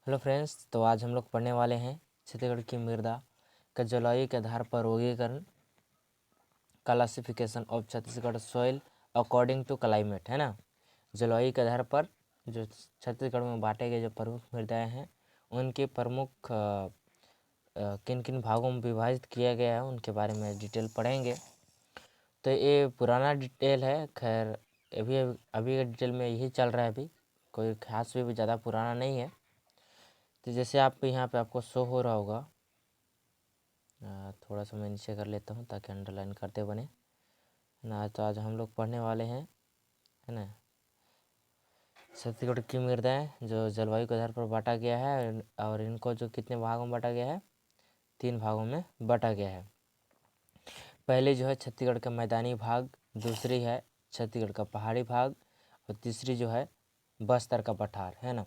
Hello friends, तो आज हम लोग पढ़ने वाले हैं छत्तीसगढ़ की मृदा का जलवायु के आधार पर वर्गीकरण, classification of Chhattisgarh soil according to climate, है ना। जलवायु के आधार पर जो छत्तीसगढ़ में बांटे गए जो प्रमुख मृदाएं हैं उनके प्रमुख किन किन भागों में विभाजित किया गया है उनके बारे में डिटेल पढ़ेंगे। तो ये पुराना डिटेल है, खैर अभी अभी का डिटेल में यही चल रहा है, अभी कोई खास भी ज़्यादा पुराना नहीं है। तो जैसे आप यहाँ पे आपको शो हो रहा होगा, थोड़ा सा मैं नीचे कर लेता हूँ ताकि अंडरलाइन करते बने ना। तो आज हम लोग पढ़ने वाले हैं, है ना, छत्तीसगढ़ की मृदाएं जो जलवायु के आधार पर बांटा गया है और इनको जो कितने भागों में बांटा गया है, 3 भागों में बांटा गया है। पहले जो है छत्तीसगढ़ का मैदानी भाग, दूसरी है छत्तीसगढ़ का पहाड़ी भाग और तीसरी जो है बस्तर का पठार, है ना।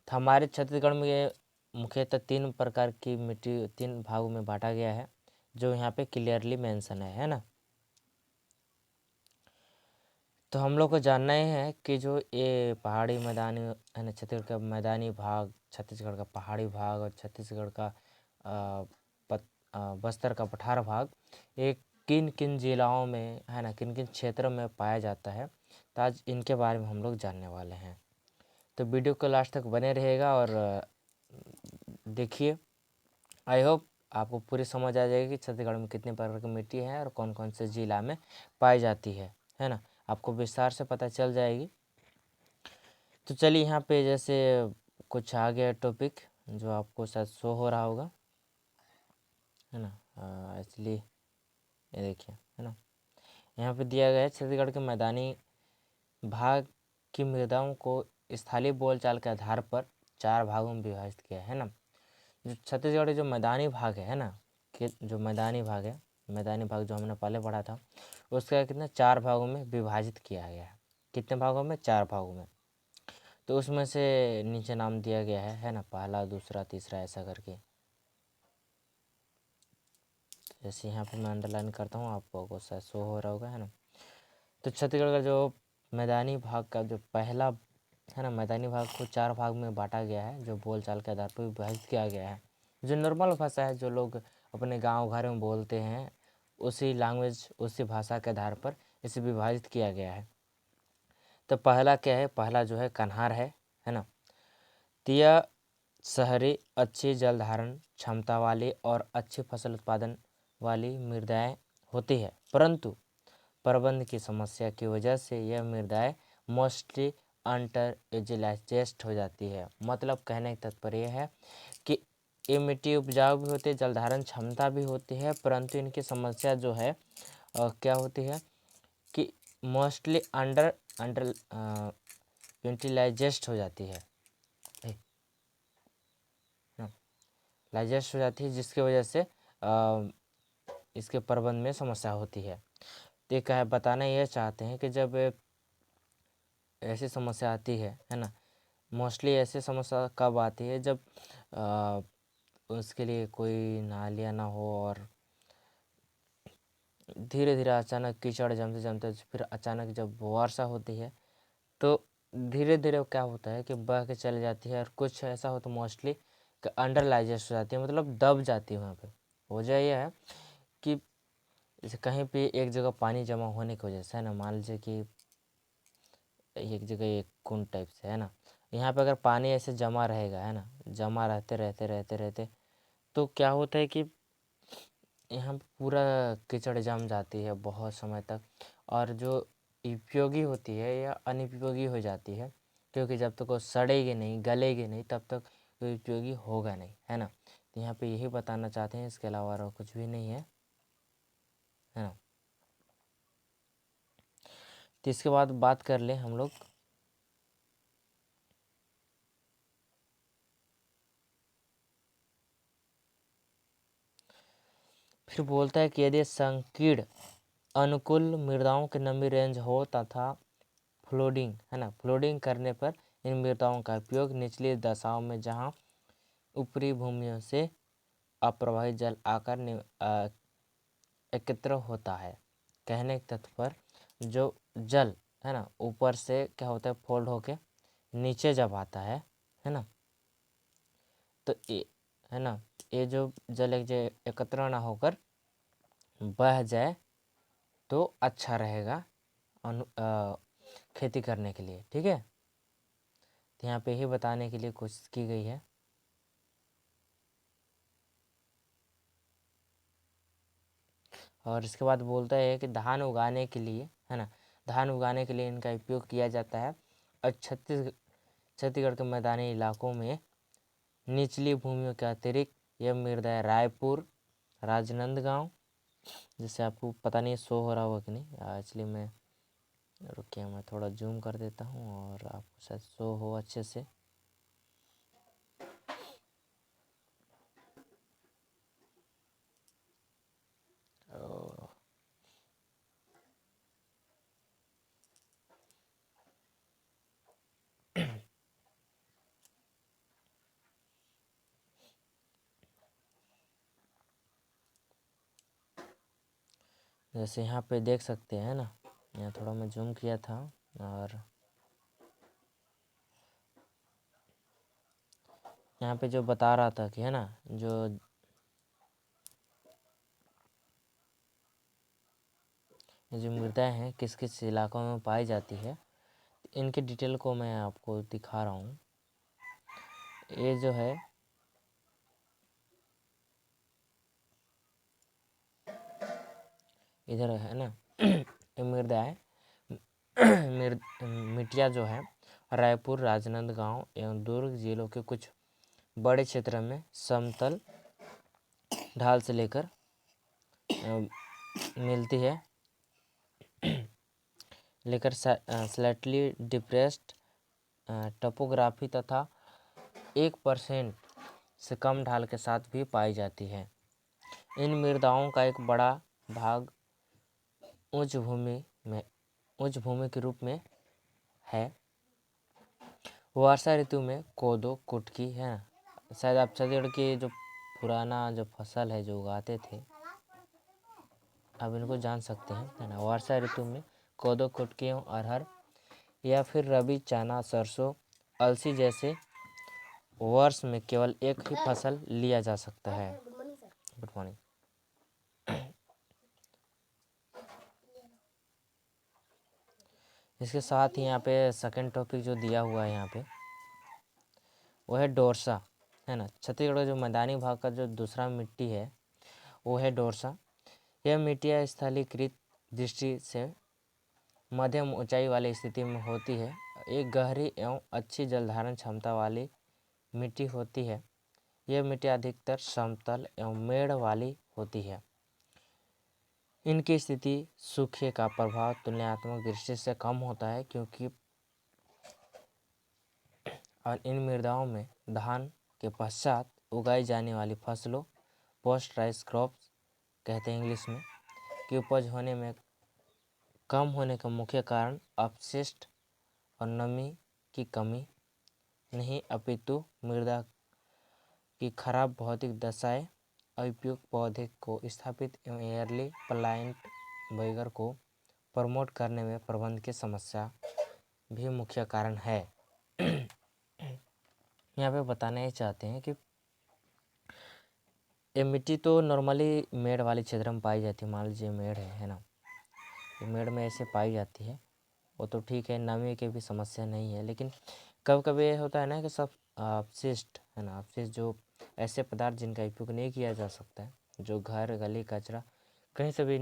तो हमारे छत्तीसगढ़ में ये मुख्यतः 3 प्रकार की मिट्टी 3 भागों में बांटा गया है जो यहाँ पे क्लियरली मेंशन है ना। तो हम लोग को जानना ही है कि जो ये पहाड़ी मैदानी है ना, छत्तीसगढ़ का मैदानी भाग, छत्तीसगढ़ का पहाड़ी भाग और छत्तीसगढ़ का बस्तर का पठार भाग, ये किन किन जिलाओं में, है ना, किन किन क्षेत्रों में पाया जाता है। तो आज इनके बारे में हम लोग जानने वाले हैं। तो वीडियो को लास्ट तक बने रहेगा और देखिए। आई होप आपको पूरी समझ आ जाएगी कि छत्तीसगढ़ में कितने प्रकार की मिट्टी है और कौन कौन से जिला में पाई जाती है ना। आपको विस्तार से पता चल जाएगी। तो चलिए यहाँ पे जैसे कुछ आ गया टॉपिक जो आपको शायद शो हो रहा होगा, है ना। इसलिए ये देखिए, है ना, यहाँ पे दिया गया है छत्तीसगढ़ के मैदानी भाग की मृदाओं को स्थलीय बोलचाल के आधार पर 4 भागों में विभाजित किया है ना। जो छत्तीसगढ़ जो मैदानी भाग है ना, कि जो मैदानी भाग है, मैदानी भाग जो हमने पहले पढ़ा था उसका कितना 4 भागों में विभाजित किया गया है। कितने भागों में? 4 भागों में। तो उसमें से नीचे नाम दिया गया है ना, पहला, दूसरा, तीसरा, ऐसा करके। जैसे यहाँ पे मैं अंडरलाइन करता हूँ, आपको शायद शो हो रहा होगा, है ना। तो छत्तीसगढ़ का जो मैदानी भाग का जो पहला, है ना, मैदानी भाग को 4 भाग में बांटा गया है जो बोलचाल के आधार पर विभाजित किया गया है। जो नॉर्मल भाषा है जो लोग अपने गांव घर में बोलते हैं, उसी लैंग्वेज उसी भाषा के आधार पर इसे विभाजित किया गया है। तो पहला क्या है? पहला जो है कन्हार है ना। तो यह शहरी, अच्छी जल धारण क्षमता वाली और अच्छी फसल उत्पादन वाली मृदाएं होती है, परंतु प्रबंध की समस्या की वजह से यह मृदाएं मोस्टली अंडर यूटिलाइज्ड हो जाती है। मतलब कहने का तात्पर्य है कि ये मिट्टी उपजाऊ भी होती है, जलधारण क्षमता भी होती है, परंतु इनकी समस्या जो है क्या होती है कि मोस्टली अंडर अंडर यूटिलाइज्ड हो जाती है, लाइजेस्ट हो जाती है, जिसकी वजह से इसके प्रबंध में समस्या होती है। तो ये क्या बताना यह चाहते हैं कि जब ऐसी समस्या आती है ना, मोस्टली ऐसी समस्या कब आती है जब उसके लिए कोई नालियाँ ना हो और धीरे धीरे अचानक कीचड़ जमते जमते फिर अचानक जब वर्षा होती है तो धीरे धीरे क्या होता है कि बह के चले जाती है। और कुछ ऐसा हो तो मोस्टली अंडर लाइजेस्ट हो जाती है, मतलब दब जाती है। वहाँ पे वजह यह है कि जैसे कहीं पे एक जगह पानी जमा होने की वजह से, है ना, मान लीजिए कि एक जगह एक कुंड टाइप से, है ना, यहाँ पे अगर पानी ऐसे जमा रहेगा, है ना, जमा रहते रहते रहते रहते तो क्या होता है कि यहाँ पे पूरा कीचड़ जम जाती है बहुत समय तक, और जो उपयोगी होती है या अनुपयोगी हो जाती है, क्योंकि जब तक वो सड़ेगी नहीं, गलेगी नहीं, तब तक वो उपयोगी होगा नहीं, है ना। तो यहाँ पे यही बताना चाहते हैं, इसके अलावा और कुछ भी नहीं है ना। तो इसके बाद बात कर लें हम लोग फिर बोलता है कि यदि संकीर्ण अनुकूल मृदाओं की नमी रेंज हो तथा फ्लोडिंग, है ना, फ्लोडिंग करने पर इन मृदाओं का उपयोग निचली दशाओं में जहाँ ऊपरी भूमियों से अप्रवाहित जल आकर एकत्र होता है। कहने के तात्पर्य जो जल, है ना, ऊपर से क्या होता है फोल्ड होके नीचे जब आता है ना, तो ये है ना, ये जो जल एकत्र ना होकर बह जाए तो अच्छा रहेगा खेती करने के लिए। ठीक है, तो यहाँ पे ही बताने के लिए कोशिश की गई है। और इसके बाद बोलता है कि धान उगाने के लिए, है ना, धान उगाने के लिए इनका उपयोग किया जाता है। और छत्तीसगढ़ के मैदानी इलाकों में निचली भूमियों के अतिरिक्त यह मृदा रायपुर, राजनांदगांव, जैसे आपको पता नहीं शो हो रहा होगा कि नहीं, इसलिए मैं रुकिए मैं थोड़ा जूम कर देता हूँ और आपको शायद शो हो अच्छे से। जैसे यहाँ पे देख सकते हैं ना, यहाँ थोड़ा मैं जूम किया था और यहाँ पे जो बता रहा था कि है ना, जो मृदाएं हैं किस किस इलाकों में पाई जाती है, इनके डिटेल को मैं आपको दिखा रहा हूँ। ये जो है इधर है ना मृदाएं मिट्टियाँ जो है रायपुर, राजनांदगांव एवं दुर्ग जिलों के कुछ बड़े क्षेत्र में समतल ढाल से लेकर मिलती है, लेकर स्लाइटली डिप्रेस्ड टोपोग्राफी तथा 1% से कम ढाल के साथ भी पाई जाती है। इन मृदाओं का एक बड़ा भाग उच्च भूमि के रूप में है। वर्षा ऋतु में कोदो, कुटकी है, शायद आप छत्तीसगढ़ की जो पुराना जो फसल है जो उगाते थे, आप इनको जान सकते हैं, है ना। वर्षा ऋतु में कोदो, कुटकी एवं अरहर या फिर रबी चना, सरसों, अलसी जैसे वर्ष में केवल एक ही फसल लिया जा सकता है। Good morning. इसके साथ ही यहाँ पे सेकंड टॉपिक जो दिया हुआ है यहाँ पे वो है डोरसा, है ना। छत्तीसगढ़ का जो मैदानी भाग का जो दूसरा मिट्टी है वो है डोरसा। यह मिट्टियाँ स्थलीकृत दृष्टि से मध्यम ऊंचाई वाली स्थिति में होती है। एक गहरी एवं अच्छी जलधारण क्षमता वाली मिट्टी होती है। यह मिट्टी अधिकतर समतल एवं मेड़ वाली होती है। इनकी स्थिति सूखे का प्रभाव तुलनात्मक दृष्टि से कम होता है, क्योंकि और इन मृदाओं में धान के पश्चात उगाई जाने वाली फसलों, पोस्ट राइस क्रॉप्स कहते हैं इंग्लिश में, की उपज होने में कम होने का मुख्य कारण अपशिष्ट और नमी की कमी नहीं, अपितु मृदा की खराब भौतिक दशाएं, उपयुक्त पौधे को स्थापित एवं एयरली प्लांट वगैरह को प्रमोट करने में प्रबंध की समस्या भी मुख्य कारण है। यहाँ पे बताना ही चाहते हैं कि ये मिट्टी तो नॉर्मली मेड़ वाले क्षेत्र में पाई जाती है। मान लीजिए मेड़ है ना, ये मेड़ में ऐसे पाई जाती है, वो तो ठीक है, नमी की भी समस्या नहीं है। लेकिन कभी कभी ये होता है ना कि सब अपशिष्ट है ना, अपशिष्ट जो ऐसे पदार्थ जिनका उपयोग नहीं किया जा सकता है, जो घर गली कचरा कहीं से भी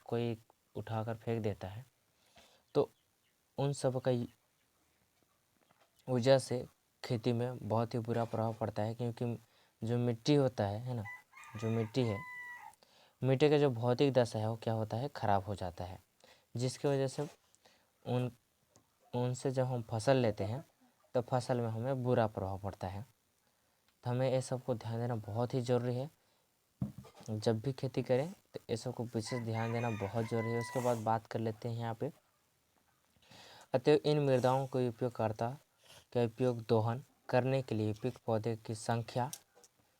कोई उठाकर फेंक देता है, तो उन सब का वजह से खेती में बहुत ही बुरा प्रभाव पड़ता है। क्योंकि जो मिट्टी होता है ना, जो मिट्टी है, मिट्टी का जो भौतिक दशा है वो क्या होता है, खराब हो जाता है, जिसकी वजह से उनसे जब हम फसल लेते हैं तो फसल में हमें बुरा प्रभाव पड़ता है। तो हमें ये सब को ध्यान देना बहुत ही ज़रूरी है। जब भी खेती करें तो ये सब को विशेष ध्यान देना बहुत ज़रूरी है। उसके बाद बात कर लेते हैं यहाँ पे, अतः इन मृदाओं को उपयोगकर्ता का उपयोग दोहन करने के लिए उपयुक्त पौधे की संख्या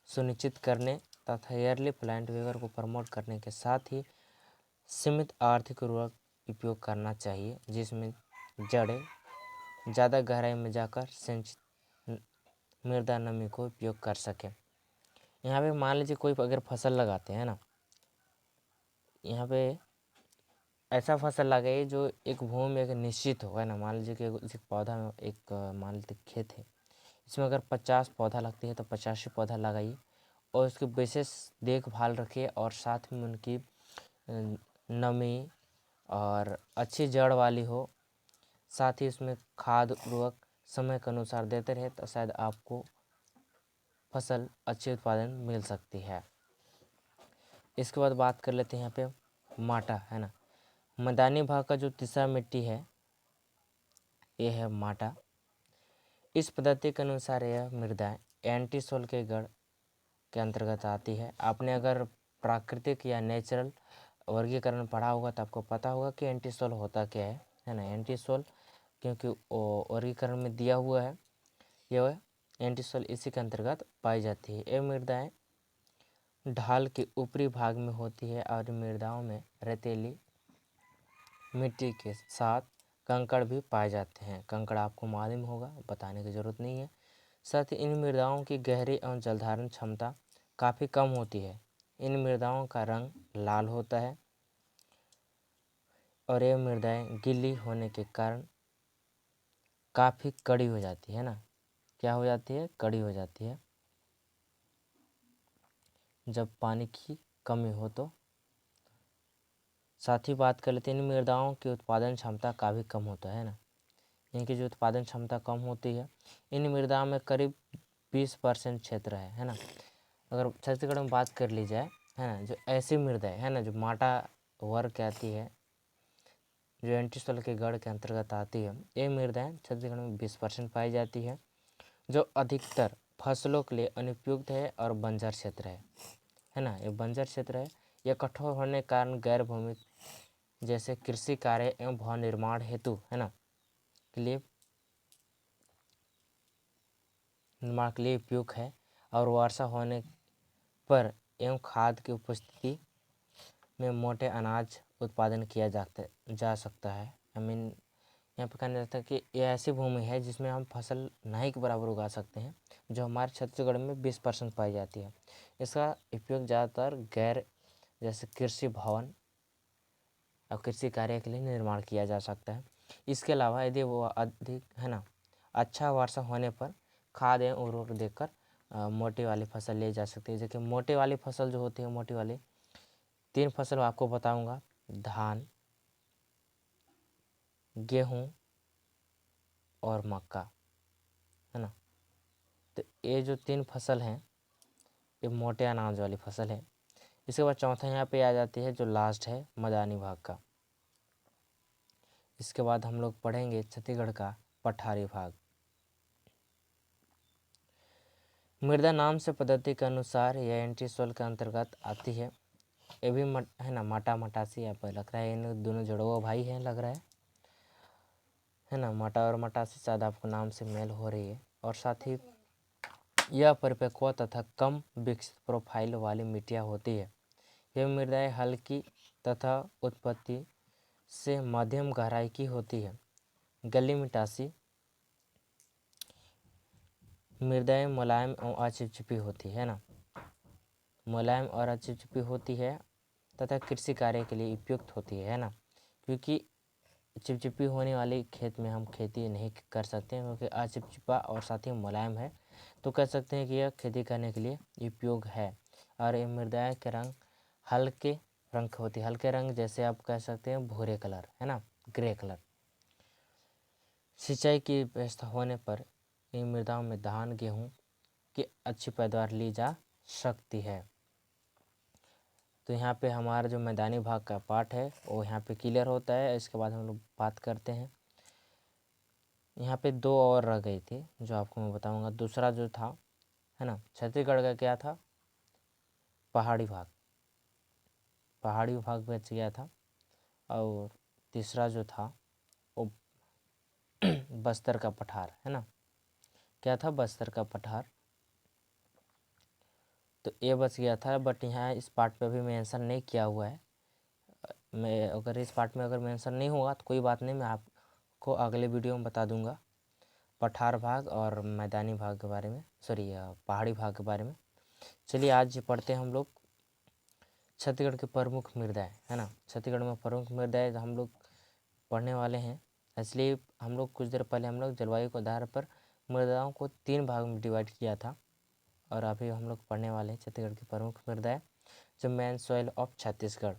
सुनिश्चित करने तथा ईयरली प्लांट वगैरह को प्रमोट करने के साथ ही सीमित आर्थिक उर्वरक उपयोग करना चाहिए, जिसमें जड़ें ज़्यादा गहराई में जाकर सिंचित मृदा नमी को उपयोग कर सके। यहाँ पे मान लीजिए कोई अगर फसल लगाते हैं ना, यहाँ पे ऐसा फसल लगाइए जो एक भूमि में एक निश्चित हो, है ना। मान लीजिए कि एक पौधा में एक मान लीजिए खेत है, इसमें अगर 50 पौधा लगती है तो 50 ही पौधा लगाइए और उसकी विशेष देखभाल रखिए और साथ में उनकी नमी और अच्छी जड़ वाली हो, साथ ही उसमें खाद उर्वरक समय के अनुसार देते रहे तो शायद आपको फसल अच्छी उत्पादन मिल सकती है। इसके बाद बात कर लेते हैं यहाँ पे माटा, है ना। मैदानी भाग का जो तीसरा मिट्टी है ये है माटा। इस पद्धति के अनुसार यह मृदाएं एंटीसोल के गण के अंतर्गत आती है। आपने अगर प्राकृतिक या नेचुरल वर्गीकरण पढ़ा होगा तो आपको पता होगा कि एंटीसोल होता क्या है ना। एंटीसोल क्योंकि वर्गीकरण में दिया हुआ है, यह एंटीसोल इसी के अंतर्गत पाई जाती है। ये मृदाएं ढाल के ऊपरी भाग में होती है और मृदाओं में रेतीली मिट्टी के साथ कंकड़ भी पाए जाते हैं। कंकड़ आपको मालूम होगा, बताने की ज़रूरत नहीं है। साथ ही इन मृदाओं की गहरी एवं जलधारण क्षमता काफ़ी कम होती है। इन मृदाओं का रंग लाल होता है और ये मृदाएं गीली होने के कारण काफ़ी कड़ी हो जाती है ना। क्या हो जाती है? कड़ी हो जाती है जब पानी की कमी हो तो। साथ ही बात कर लेते हैं इन मृदाओं की उत्पादन क्षमता काफ़ी कम होता है ना। इनकी जो उत्पादन क्षमता कम होती है, इन मृदाओं में करीब 20% क्षेत्र है ना। अगर छत्तीसगढ़ में बात कर ली जाए, है ना, जो ऐसी मृदाएं है ना जो माटा वर्ग के आती है, जो एंटीसोल के गढ़ के अंतर्गत आती है, ये मृदाएं छत्तीसगढ़ में 20% पाई जाती है, जो अधिकतर फसलों के लिए अनुपयुक्त है और बंजर क्षेत्र है ना। ये बंजर क्षेत्र है। यह कठोर होने के कारण गैर भूमि जैसे कृषि कार्य एवं भवन निर्माण हेतु, है ना, के लिए निर्माण के लिए उपयुक्त है और वर्षा होने पर एवं खाद की उपस्थिति में मोटे अनाज उत्पादन किया जा सकता है। आई मीन यहाँ पर कहना जाता है कि यह ऐसी भूमि है जिसमें हम फसल नहीं के बराबर उगा सकते हैं, जो हमारे छत्तीसगढ़ में 20% पाई जाती है। इसका उपयोग ज़्यादातर गैर जैसे कृषि भवन और कृषि कार्य के लिए निर्माण किया जा सकता है। इसके अलावा यदि वो अधिक, है ना, अच्छा वर्षा होने पर खाद एवं उर्वरक देकर मोटी वाली फसल ले जा सकती है। जैसे मोटे वाली फसल जो होती है, मोटी वाली 3 फसल आपको बताऊंगा, धान, गेहूँ और मक्का, है ना। तो ये जो 3 फसल हैं ये मोटे अनाज वाली फसल है। इसके बाद चौथा यहाँ पे आ जाती है जो लास्ट है मैदानी भाग का। इसके बाद हम लोग पढ़ेंगे छत्तीसगढ़ का पठारी भाग। मृदा नाम से पद्धति के अनुसार यह एंटीसोल के अंतर्गत आती है। ये भी है ना माटा मटासी, यहाँ पर लग रहा है इन दोनों जुड़वा भाई हैं, लग रहा है ना। माटा और मटासी शायद आपको नाम से मेल हो रही है। और साथ ही यह परिपक्व तथा कम विकसित प्रोफाइल वाली मिट्टियाँ होती है। यह मृदाएं हल्की तथा उत्पत्ति से मध्यम गहराई की होती है। गली मिटासी मृदाएं मुलायम और अचिपचिपी होती है ना, मुलायम और अचिपचिपी होती है तथा कृषि कार्य के लिए उपयुक्त होती है ना। क्योंकि चिपचिपी होने वाली खेत में हम खेती नहीं कर सकते हैं, क्योंकि अचिपचिपा और साथ ही मुलायम है, तो कह सकते हैं कि यह खेती करने के लिए उपयोग है। और ये मृदाएं के रंग हल्के रंग की होती है। हल्के रंग जैसे आप कह सकते हैं भूरे कलर, है ना, ग्रे कलर। सिंचाई की व्यवस्था होने पर इन मृदाओं में धान गेहूँ की अच्छी पैदावार ली जा सकती है। तो यहाँ पे हमारा जो मैदानी भाग का पार्ट है वो यहाँ पे क्लियर होता है। इसके बाद हम लोग बात करते हैं, यहाँ पे 2 और रह गई थी जो आपको मैं बताऊंगा। दूसरा जो था, है ना, छत्तीसगढ़ का क्या था, पहाड़ी भाग, पहाड़ी भाग बच गया था। और तीसरा जो था वो बस्तर का पठार, है ना, क्या था, बस्तर का पठार। तो ये बच गया था, बट यहाँ इस पार्ट पे भी मेंशन नहीं किया हुआ है। मैं अगर इस पार्ट में अगर मेंशन नहीं होगा तो कोई बात नहीं, मैं आपको अगले वीडियो में बता दूंगा। पठार भाग और मैदानी भाग के बारे में, सॉरी पहाड़ी भाग के बारे में। चलिए आज पढ़ते हैं हम लोग छत्तीसगढ़ की प्रमुख मृदाएँ, है ना। छत्तीसगढ़ में प्रमुख मृदाएँ हम लोग पढ़ने वाले हैं। इसलिए हम लोग कुछ देर पहले हम लोग जलवायु के आधार पर मृदाओं को 3 भाग में डिवाइड किया था, और अभी हम लोग पढ़ने वाले हैं छत्तीसगढ़ की प्रमुख मृदाएँ, जो मेन सॉइल ऑफ छत्तीसगढ़।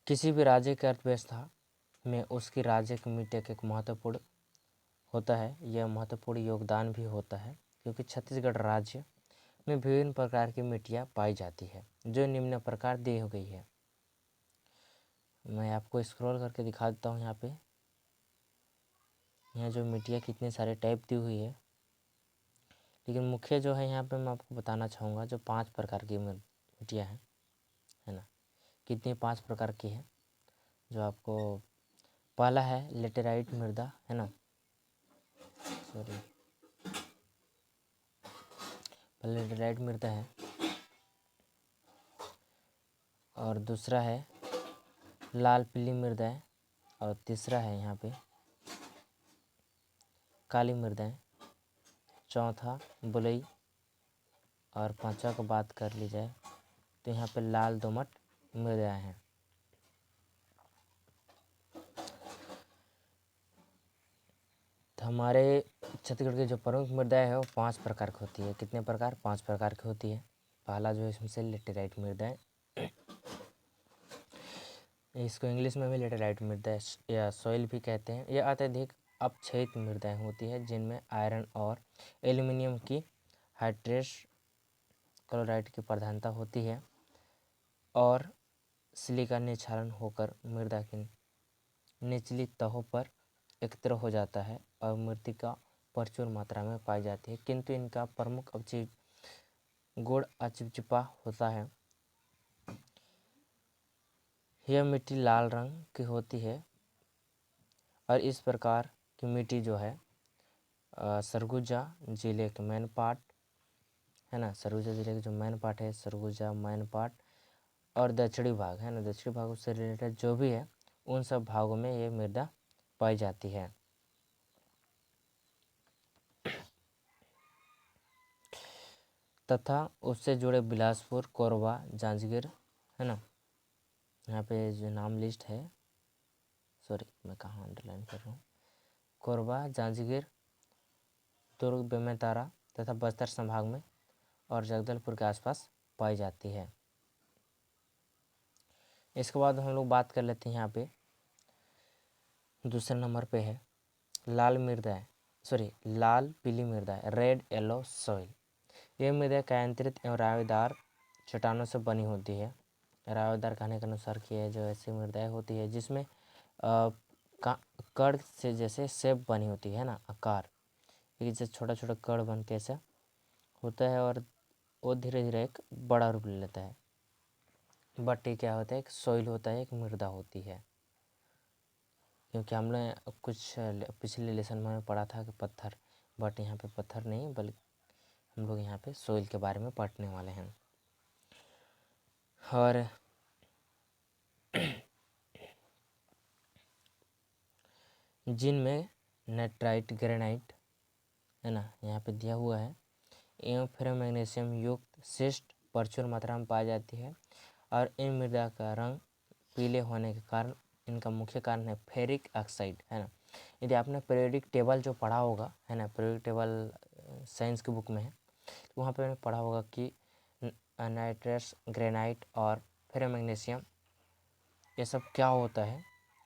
किसी भी राज्य की अर्थव्यवस्था में उसकी राज्य की मिट्टी का एक महत्वपूर्ण होता है, यह महत्वपूर्ण योगदान भी होता है, क्योंकि छत्तीसगढ़ राज्य में विभिन्न प्रकार की मिट्टियाँ पाई जाती है, जो निम्न प्रकार दी गई है। मैं आपको स्क्रॉल करके दिखा देता हूँ। यहाँ पे यहाँ जो मिट्टियाँ कितने सारे टाइप दी हुई है, लेकिन मुख्य जो है यहाँ पे मैं आपको बताना चाहूँगा जो 5 प्रकार की मिट्टियाँ हैं, है ना। कितनी 5 प्रकार की है, जो आपको पहला है लेटेराइट मृदा, है ना, सॉरी पहले लेटेराइट मृदा है, और दूसरा है लाल पीली मृदा है, और तीसरा है यहाँ पे काली मृदाएँ, चौथा बलुई, और पांचवा को बात कर ली जाए तो यहाँ पे लाल दोमट मृदाएँ हैं। तो हमारे छत्तीसगढ़ की जो प्रमुख मृदाएँ है वो 5 प्रकार की होती है। कितने प्रकार? 5 प्रकार की होती है। पहला जो है इसमें से लेटेराइट मृदाएँ, इसको इंग्लिश में भी लेटेराइट मृदा या सॉइल भी कहते हैं। यह अत्यधिक अपक्षयित मृदाएँ होती है, जिनमें आयरन और एल्युमिनियम की हाइड्रेट्स क्लोराइड की प्रधानता होती है, और सिलिका निक्षारण होकर मृदा की निचली तहों पर एकत्र हो जाता है, और मृत्तिका प्रचुर मात्रा में पाई जाती है, किंतु इनका प्रमुख गुण अचिपचिपा होता है। यह मिट्टी लाल रंग की होती है, और इस प्रकार की मिट्टी जो है सरगुजा जिले के मैन पार्ट, है ना, सरगुजा जिले के जो मैन पार्ट है, सरगुजा मैन पार्ट और दक्षिणी भाग, है ना, दक्षिणी भाग से रिलेटेड जो भी है उन सब भागों में ये मृदा पाई जाती है। तथा उससे जुड़े बिलासपुर, कोरबा, जांजगीर, है ना, यहाँ पे जो नाम लिस्ट है, सॉरी मैं कहाँ अंडरलाइन कर रहा हूँ, कोरबा, जांजगीर, दुर्ग, बेमेतरा तथा बस्तर संभाग में और जगदलपुर के आसपास पाई जाती है। इसके बाद हम लोग बात कर लेते हैं, यहाँ पे दूसरे नंबर पे है लाल मृदाएँ, सॉरी लाल पीली मृदाएँ, रेड येलो सॉइल। यह मृदा कायांतरित एवं रावेदार चट्टानों से बनी होती है। रावेदार कहने के अनुसार कि यह जो ऐसी मृदाएँ होती है जिसमें कण से जैसे शेप बनी होती है ना, आकार, ये जैसे छोटा छोटा कण बन के ऐसा होता है, और वो धीरे धीरे एक बड़ा रूप ले लेता है। बट ये क्या होता है, एक सॉइल होता है, एक मृदा होती है, क्योंकि हमने कुछ पिछले लेसन में पढ़ा था कि पत्थर, बट यहाँ पे पत्थर नहीं, बल्कि हम लोग यहाँ पे सॉइल के बारे में पढ़ने वाले हैं। और जिनमें नेट्राइट, ग्रेनाइट, है ना, यहाँ पे दिया हुआ है, एवं फेरोमैग्नीशियम युक्त शिष्ट प्रचुर मात्रा में पाई जाती है, और इन मृदा का रंग पीले होने के कारण इनका मुख्य कारण है फेरिक ऑक्साइड, है ना। यदि आपने पीरियोडिक टेबल जो पढ़ा होगा, है ना, पीरियोडिक टेबल साइंस की बुक में है, तो वहाँ पे मैंने पढ़ा होगा कि नाइट्रस, ग्रेनाइट और फेरोमैग्नीशियम ये सब क्या होता है,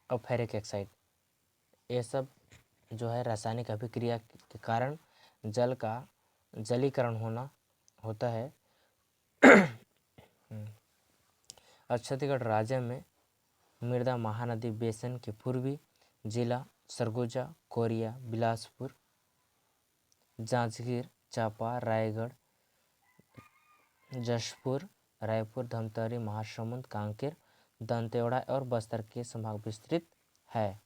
और फेरिक ऑक्साइड, ये सब जो है रासायनिक अभिक्रिया के कारण जल का जलीकरण होता है। और छत्तीसगढ़ राज्य में मृदा महानदी बेसिन के पूर्वी जिला सरगुजा, कोरिया, बिलासपुर, जांजगीर, चांपा, रायगढ़, जशपुर, रायपुर, धमतरी, महासमुंद, कांकेर, दंतेवाड़ा और बस्तर के संभाग विस्तृत है।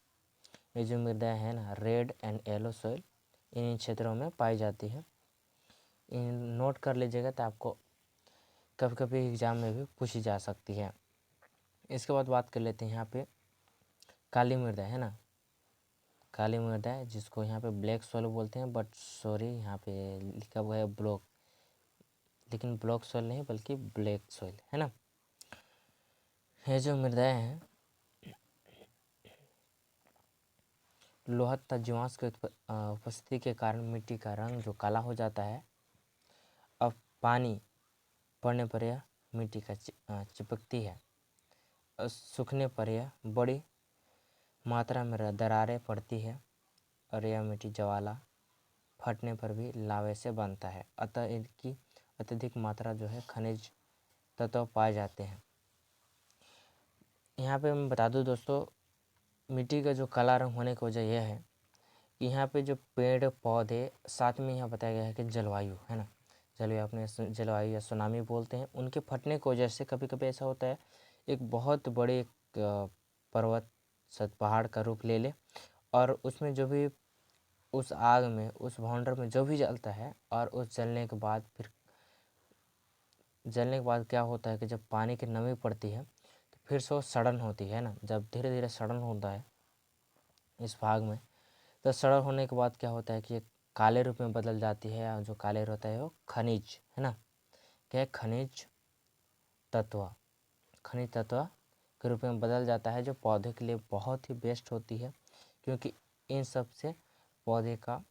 ये जो मृदाएँ हैं ना, रेड एंड येलो सॉइल, इन क्षेत्रों में पाई जाती है। इन नोट कर लीजिएगा, तो आपको कभी कभी एग्जाम में भी पूछी जा सकती है। इसके बाद बात कर लेते हैं यहाँ पे काली मृदा है ना, काली मृदा है जिसको यहाँ पे ब्लैक सॉइल बोलते हैं, बट सॉरी यहाँ पे लिखा हुआ है ब्लॉक, लेकिन ब्लॉक सॉइल नहीं बल्कि ब्लैक सॉइल है ना। ये जो मृदाएं हैं लोहा तथा जीवांश के उपस्थिति के कारण मिट्टी का रंग जो काला हो जाता है। अब पानी पड़ने पर यह मिट्टी का चिपकती है, सूखने पर यह बड़ी मात्रा में दरारें पड़ती है और यह मिट्टी ज्वाला फटने पर भी लावे से बनता है। अतः इनकी अत्यधिक मात्रा जो है खनिज तत्व पाए जाते हैं। यहाँ पे मैं बता दूं दोस्तों, मिट्टी का जो काला रंग होने की वजह यह है कि यहाँ पे जो पेड़ पौधे, साथ में यहाँ बताया गया है कि जलवायु है ना, जलवायु अपने जलवायु या सुनामी बोलते हैं, उनके फटने की वजह से कभी कभी ऐसा होता है एक बहुत बड़े पर्वत पहाड़ का रूप ले ले और उसमें जो भी उस आग में, उस भांडर में जो भी जलता है और उस जलने के बाद क्या होता है कि जब पानी की नमी पड़ती है तो फिर से वो सड़न होती है ना। जब धीरे धीरे सड़न होता है इस भाग में, तो सड़न होने के बाद क्या होता है कि काले रूप में बदल जाती है, और जो काले होता है वो खनिज है ना, क्या है, खनिज तत्व के रूप में बदल जाता है, जो पौधे के लिए बहुत ही बेस्ट होती है, क्योंकि इन सब से पौधे का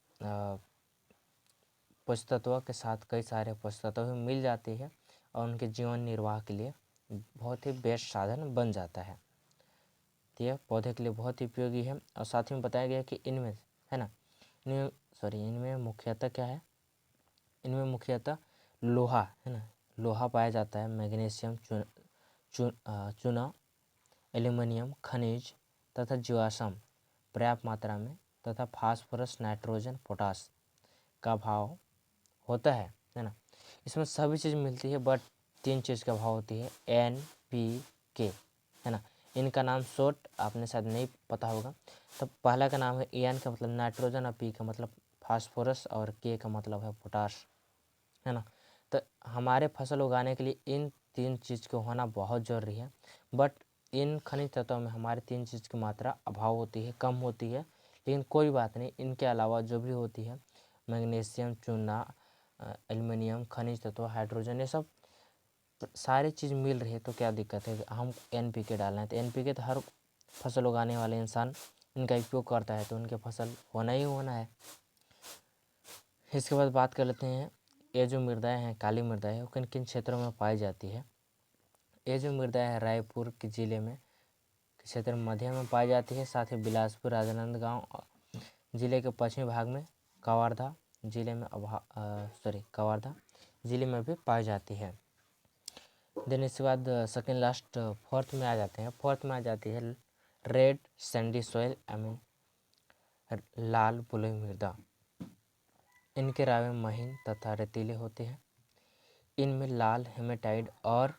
पोषक तत्व के साथ कई सारे पोषक तत्व भी मिल जाती है और उनके जीवन निर्वाह के लिए बहुत ही बेस्ट साधन बन जाता है। तो यह पौधे के लिए बहुत ही उपयोगी है। और साथ में बताया गया कि इनमें है ना, इनमें मुख्यतः क्या है, इनमें मुख्यतः लोहा है ना, लोहा पाया जाता है, मैग्नीशियम, चूना, एल्युमिनियम, खनिज तथा जीवाश्म पर्याप्त मात्रा में, तथा फास्फोरस, नाइट्रोजन, पोटास का अभाव होता है ना। इसमें सभी चीज़ मिलती है, बट 3 चीज़ का अभाव होती है, NPK है ना। इनका नाम शॉर्ट आपने शायद नहीं पता होगा। तो पहला का नाम है एन का मतलब नाइट्रोजन और पी का मतलब फास्फोरस और के का मतलब है पोटाश है ना। तो हमारे फसल उगाने के लिए इन 3 चीज़ को होना बहुत ज़रूरी है, बट इन खनिज तत्वों में हमारे 3 चीज़ की मात्रा अभाव होती है, कम होती है। लेकिन कोई बात नहीं, इनके अलावा जो भी होती है मैग्नीशियम, चूना, एल्युमिनियम, खनिज तत्व, हाइड्रोजन, ये सब सारी चीज़ मिल रही है, तो क्या दिक्कत है हम NPK डालना है। तो NPK तो हर फसल उगाने वाले इंसान इनका उपयोग करता है, तो उनके फसल होना ही होना है। इसके बाद बात कर लेते हैं, ये जो मृदाएं हैं, काली मृदाएं, वो किन किन क्षेत्रों में पाई जाती है। ये जो मृदाएं है रायपुर के ज़िले में क्षेत्र मध्य में पाई जाती है, साथ ही बिलासपुर, राजनांदगांव जिले के पश्चिमी भाग में, कवर्धा जिले में कवर्धा जिले में भी पाई जाती है। देन इसके बाद सेकेंड लास्ट फोर्थ में आ जाते हैं। फोर्थ में आ जाती है रेड सैंडी सॉइल, लाल बलुई मृदा। इनके रावे महीन तथा रेतीले होते हैं। इनमें लाल हेमेटाइट और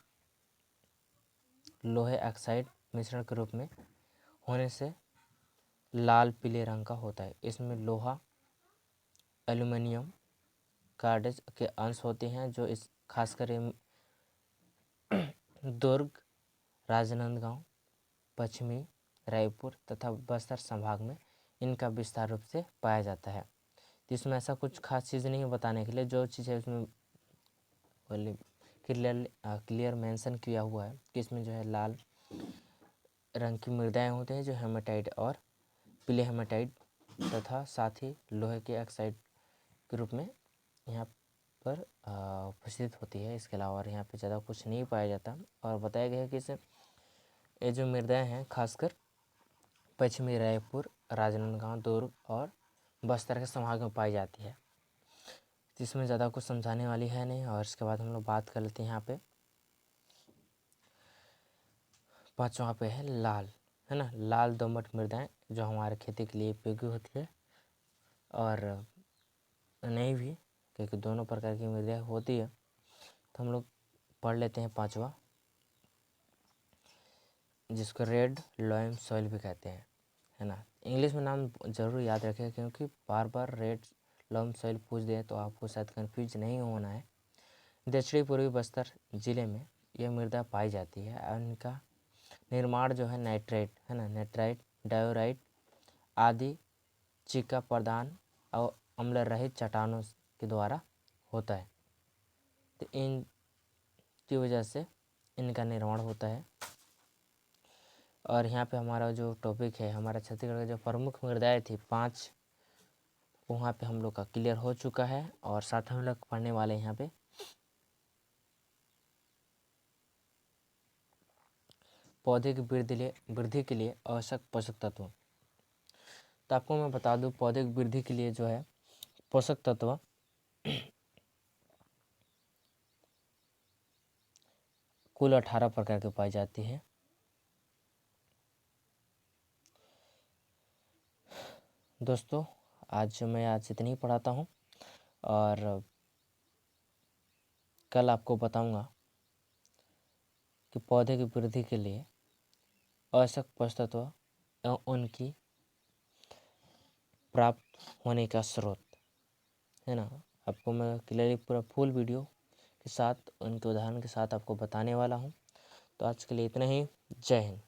लोहे ऑक्साइड मिश्रण के रूप में होने से लाल पीले रंग का होता है। इसमें लोहा, एल्युमिनियम, कार्डेज के अंश होते हैं, जो इस खासकर दुर्ग, राजनांदगांव, पश्चिमी रायपुर तथा बस्तर संभाग में इनका विस्तार रूप से पाया जाता है। तो इसमें ऐसा कुछ खास चीज़ नहीं है बताने के लिए, जो चीज़ है उसमें क्लियर मेंशन किया हुआ है कि इसमें जो है लाल रंग की मृदाएं होते हैं, जो हेमेटाइट और पीले हेमेटाइट तथा साथ ही लोहे के ऑक्साइड के रूप में यहाँ पर उपस्थित होती है। इसके अलावा और यहाँ पे ज़्यादा कुछ नहीं पाया जाता। और बताया गया है कि ये जो मृदाएं हैं खासकर पश्चिमी रायपुर, राजनांदगांव, दुर्ग और बस्तर के संभाग में पाई जाती है। जिसमें ज़्यादा कुछ समझाने वाली है नहीं। और इसके बाद हम लोग बात कर लेते हैं यहाँ पे, पाँचवा पे है लाल है ना, लाल दोमट मृदाएं जो हमारे खेती के लिए उपयोगी होती है और नहीं भी, क्योंकि दोनों प्रकार की मृदाएं होती है। तो हम लोग पढ़ लेते हैं पाँचवा, जिसको रेड लॉयम सॉइल भी कहते हैं है ना। इंग्लिश में नाम ज़रूर याद रखें, क्योंकि बार बार रेड लॉयम सॉइल पूछ दें तो आपको शायद कन्फ्यूज नहीं होना है। दक्षिणी पूर्वी बस्तर जिले में यह मृदा पाई जाती है और इनका निर्माण जो है नाइट्रेट है ना, डायोराइट आदि चिका प्रदान और अम्ल रहित चट्टानों के द्वारा होता है। तो इन की वजह से इनका निर्माण होता है। और यहाँ पे हमारा जो टॉपिक है, हमारा छत्तीसगढ़ की जो प्रमुख मृदाएँ थी 5, वहाँ पे हम लोग का क्लियर हो चुका है। और साथ हम लोग पढ़ने वाले हैं यहाँ पे पौधे की वृद्धि के लिए आवश्यक पोषक तत्व। तो आपको मैं बता दूं, पौधे की वृद्धि के लिए जो है पोषक तत्व कुल 18 प्रकार के पाई जाती है। दोस्तों आज इतनी ही पढ़ाता हूँ और कल आपको बताऊंगा कि पौधे की वृद्धि के लिए आवश्यक पोषक तत्व एवं उनकी प्राप्त होने का स्रोत, है ना। आपको मैं क्लियरली पूरा फुल वीडियो के साथ उनके उदाहरण के साथ आपको बताने वाला हूँ। तो आज के लिए इतना ही। जय हिंद।